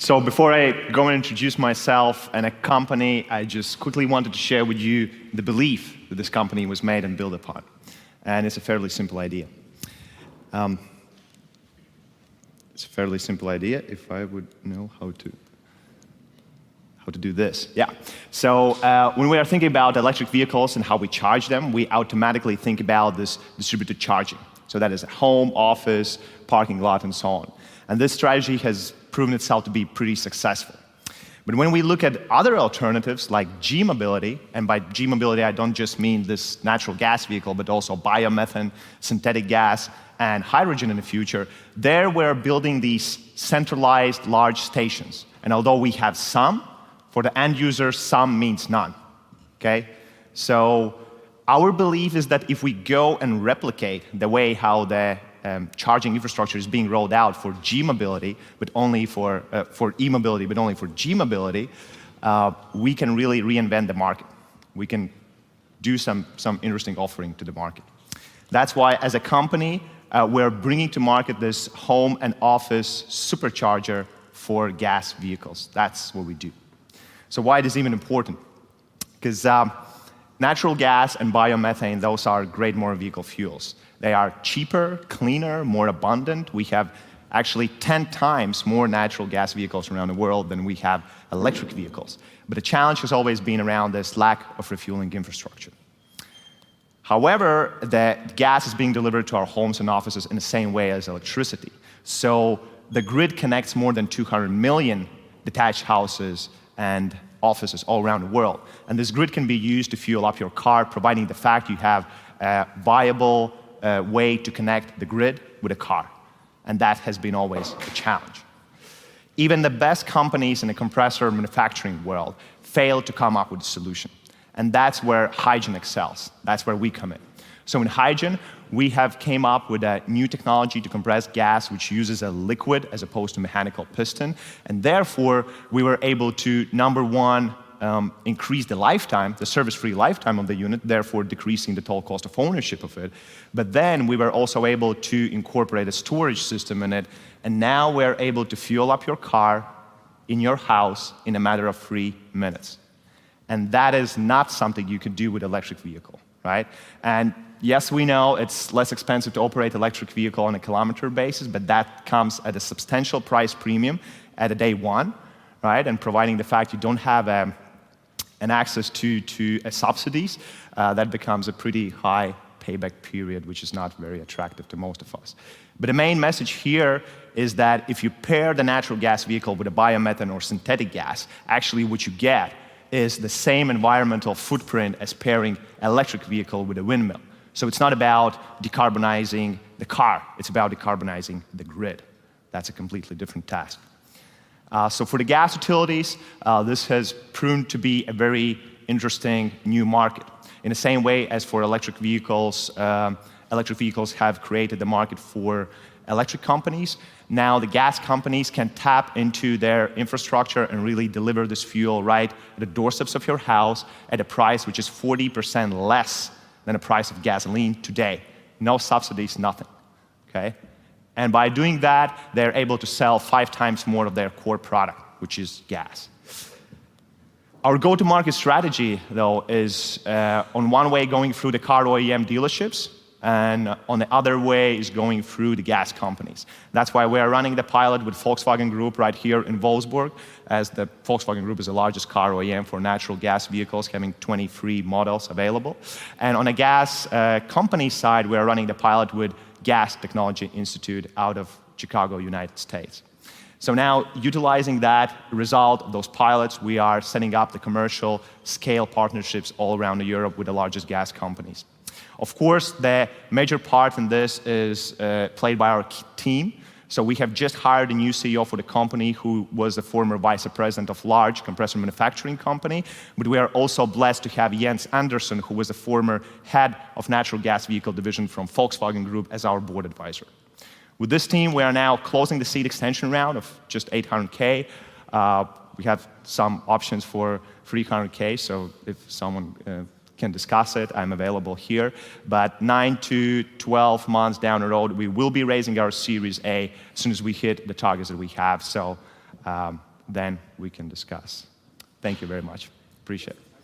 So before I go and introduce myself and a company, I just quickly wanted to share with you the belief that this company was made and built upon. And it's a fairly simple idea. It's a fairly simple idea if I would know how to do this. Yeah. So when we are thinking about electric vehicles and how we charge them, we automatically think about this distributed charging. So that is a home, office, parking lot, and so on. And this strategy has proven itself to be pretty successful. But when we look at other alternatives like G-mobility, and by G-mobility I don't just mean this natural gas vehicle, but also biomethane, synthetic gas, and hydrogen in the future, there we're building these centralized large stations. And although we have some, for the end user, some means none, okay? So our belief is that if we go and replicate the way how the charging infrastructure is being rolled out for G-mobility, but only for E-mobility, but only for G-mobility, we can really reinvent the market. We can do some interesting offering to the market. That's why, as a company, we're bringing to market this home and office supercharger for gas vehicles. That's what we do. So why it is even important? Because natural gas and biomethane, those are great motor vehicle fuels. They are cheaper, cleaner, more abundant. We have actually 10 times more natural gas vehicles around the world than we have electric vehicles. But the challenge has always been around this lack of refueling infrastructure. However, the gas is being delivered to our homes and offices in the same way as electricity. So the grid connects more than 200 million detached houses and offices all around the world. And this grid can be used to fuel up your car, providing the fact you have a viable way to connect the grid with a car. And that has been always a challenge. Even the best companies in the compressor manufacturing world fail to come up with a solution. And that's where Hygen excels. That's where we come in. So in Hygen, we have came up with a new technology to compress gas which uses a liquid as opposed to mechanical piston. And therefore, we were able to, number one, increase the lifetime, the service-free lifetime of the unit, therefore decreasing the total cost of ownership of it. But then we were also able to incorporate a storage system in it. And now we're able to fuel up your car in your house in a matter of 3 minutes. And that is not something you can do with an electric vehicle, right? And yes, we know it's less expensive to operate an electric vehicle on a kilometer basis, but that comes at a substantial price premium at a day one, right? And providing the fact you don't have an access to subsidies, that becomes a pretty high payback period, which is not very attractive to most of us. But the main message here is that if you pair the natural gas vehicle with a biomethane or synthetic gas, actually what you get is the same environmental footprint as pairing an electric vehicle with a windmill. So it's not about decarbonizing the car, it's about decarbonizing the grid. That's a completely different task. So for the gas utilities, this has proven to be a very interesting new market. In the same way as for electric vehicles have created the market for electric companies. Now the gas companies can tap into their infrastructure and really deliver this fuel right at the doorsteps of your house at a price which is 40% less than the price of gasoline today. No subsidies, nothing, okay? And by doing that, they're able to sell 5 times more of their core product, which is gas. Our go-to-market strategy, though, is on one way going through the car OEM dealerships, and on the other way is going through the gas companies. That's why we are running the pilot with Volkswagen Group right here in Wolfsburg, as the Volkswagen Group is the largest car OEM for natural gas vehicles, having 23 models available. And on the gas company side, we are running the pilot with Gas Technology Institute out of Chicago, United States. So now, utilizing that result of those pilots, we are setting up the commercial scale partnerships all around Europe with the largest gas companies. Of course, the major part in this is played by our team. So we have just hired a new CEO for the company who was the former vice president of large compressor manufacturing company. But we are also blessed to have Jens Andersson, who was the former head of natural gas vehicle division from Volkswagen Group, as our board advisor. With this team, we are now closing the seed extension round of just 800K. We have some options for 300K, so if someone can discuss it, I'm available here. But 9 to 12 months down the road, we will be raising our Series A as soon as we hit the targets that we have. So then we can discuss. Thank you very much. Appreciate it.